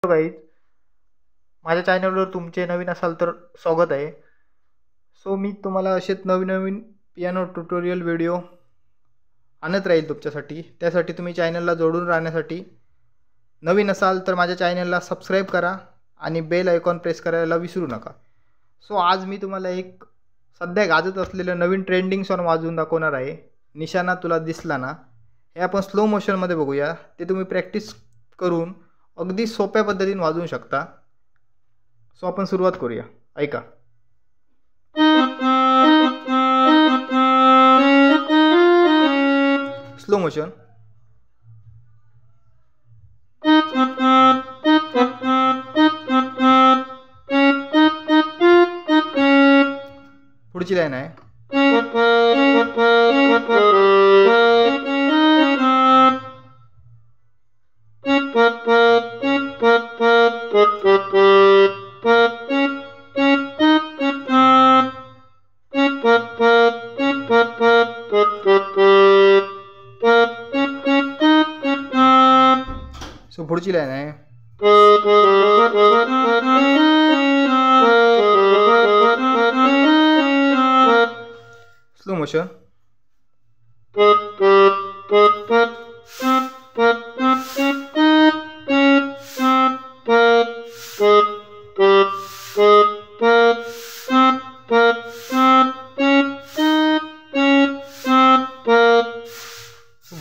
Guys, माझ्या चॅनलवर तुमचे नवीन असाल तर स्वागत आहे. सो मी तुम्हाला असेच नवीन नवीन पियानो ट्युटोरियल व्हिडिओ आणत राहील तुमच्यासाठी. त्यासाठी तुम्ही चॅनलला जोडून राहण्यासाठी नवीन असाल तर माझ्या चॅनलला सबस्क्राईब करा आणि बेल आयकॉन प्रेस करायला विसरू नका. सो आज मी तुम्हाला एक सध्या गाजत असलेलं नवीन ट्रेंडिंग सॉन्ग वाजवून दाखवणार आहे. निशाणा तुला दिसला ना, हे आपण स्लो मोशनमध्ये बघूया. ते तुम्ही प्रॅक्टिस करून अगदी सोप्या पद्धतीने वाजवू शकता. सो आपण सुरुवात करूया. ऐका. Slow motion. पुढची लाईन आहे. सो पुढची लाईन आहे. Slow motion.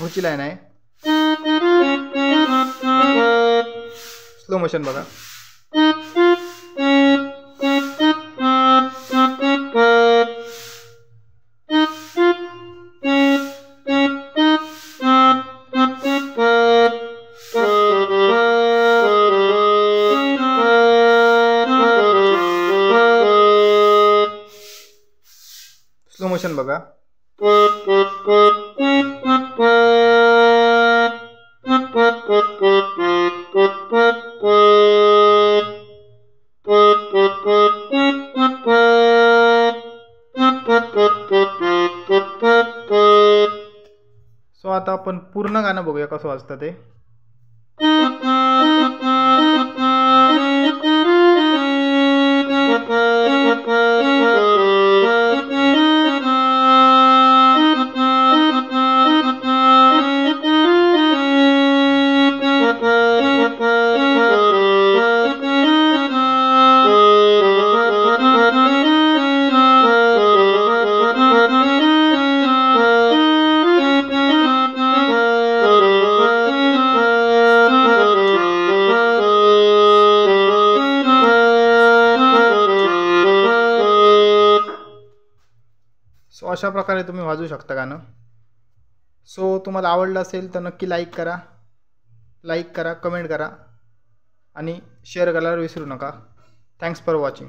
पुढची लाईन आहे. स्लो मोशन बघा. स्लो मोशन बघा. सो आता आपण पूर्ण गाणं बघूया कसं वाजतं ते. सो अशा प्रकारे तुम्ही वाजवू शकता गाणं. सो तुम्हाला आवडलं असेल तर नक्की लाईक करा, कमेंट करा आणि शेअर करायला विसरू नका. Thanks for watching.